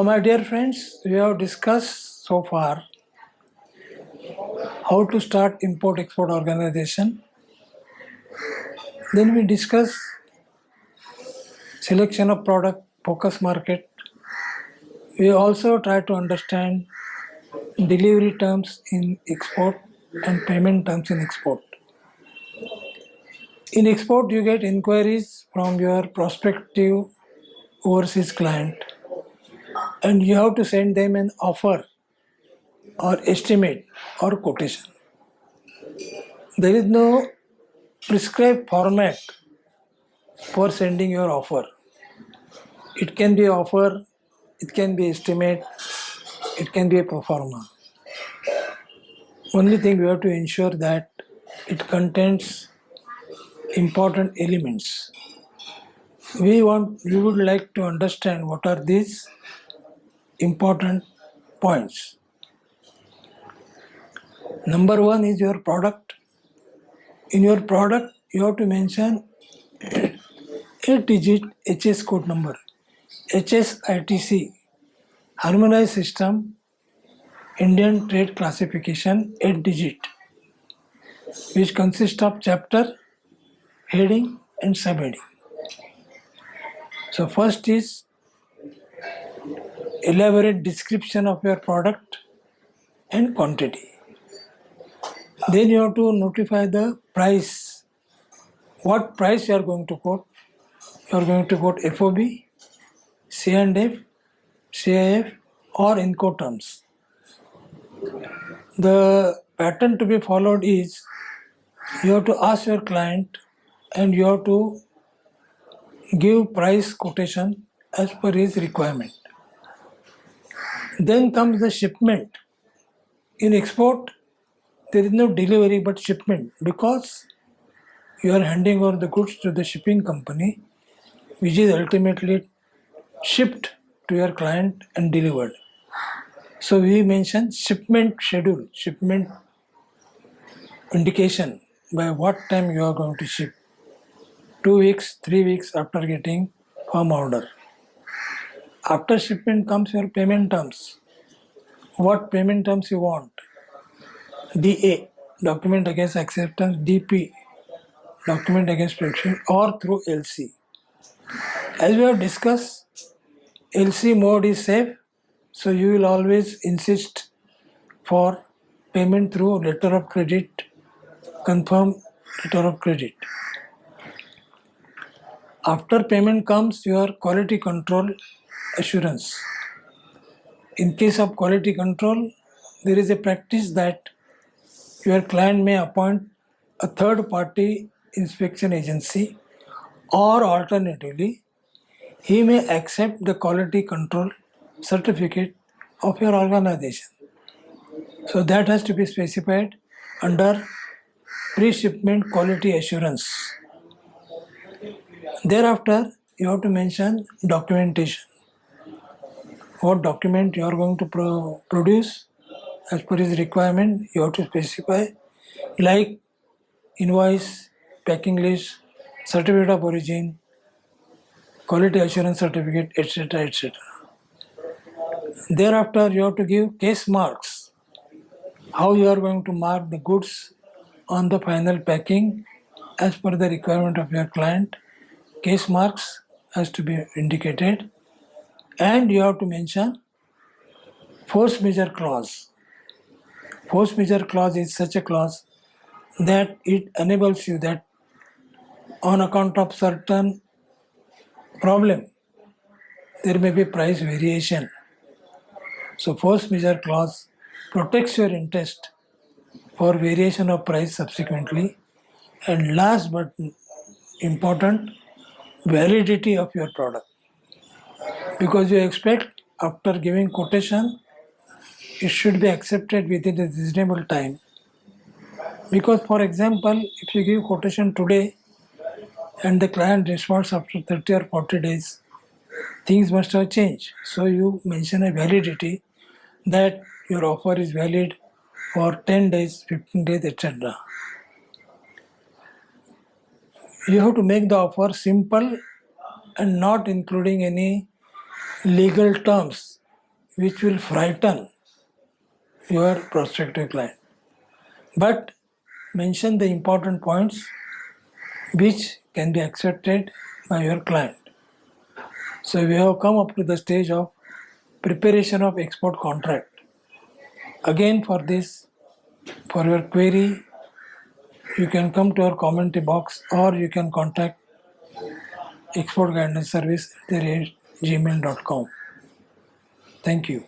My dear friends, we have discussed so far how to start import-export organization. Then we discuss selection of product, focus market. We also try to understand delivery terms in export and payment terms in export. In export, you get inquiries from your prospective overseas client, and you have to send them an offer or estimate or quotation. There is no prescribed format for sending your offer. It can be offer, it can be estimate, it can be a pro forma. Only thing we have to ensure that it contains important elements. We would like to understand what are these important points. Number one is your product. In your product, you have to mention 8-digit HS code number, HSITC, Harmonized System, Indian Trade Classification, 8-digit, which consists of chapter, heading and subheading. So first is elaborate description of your product and quantity. Then you have to notify the price. What price you are going to quote? You are going to quote FOB, C&F, CIF or Incoterms. The pattern to be followed is you have to ask your client and you have to give price quotation as per his requirement. Then comes the shipment. In export, there is no delivery but shipment because you are handing over the goods to the shipping company, which is ultimately shipped to your client and delivered. So we mention shipment schedule, shipment indication by what time you are going to ship. 2 weeks, 3 weeks after getting firm order. After shipment comes your payment terms. What payment terms you want? DA, document against acceptance, DP, document against protection, or through LC. As we have discussed, LC mode is safe, so you will always insist for payment through letter of credit, confirm letter of credit. After payment comes your quality control assurance. In case of quality control, there is a practice that your client may appoint a third party inspection agency, or alternatively, he may accept the quality control certificate of your organization. So that has to be specified under pre-shipment quality assurance. Thereafter, you have to mention documentation. What document you are going to produce as per his requirement, you have to specify, like invoice, packing list, certificate of origin, quality assurance certificate, etc. etc. Thereafter, you have to give case marks, how you are going to mark the goods on the final packing as per the requirement of your client. Case marks has to be indicated, and you have to mention force majeure clause. Force majeure clause is such a clause that it enables you that on account of certain problem, there may be price variation. So force majeure clause protects your interest for variation of price subsequently. And last but important, validity of your product. Because you expect after giving quotation, it should be accepted within a reasonable time. Because for example, if you give quotation today and the client responds after 30 or 40 days, things must have changed. So you mention a validity that your offer is valid for 10 days, 15 days, etc. You have to make the offer simple and not including any legal terms which will frighten your prospective client. But mention the important points which can be accepted by your client. So we have come up to the stage of preparation of export contract. Again, for this, for your query, you can come to our comment box or you can contact exportguidanceservice@gmail.com. Thank you.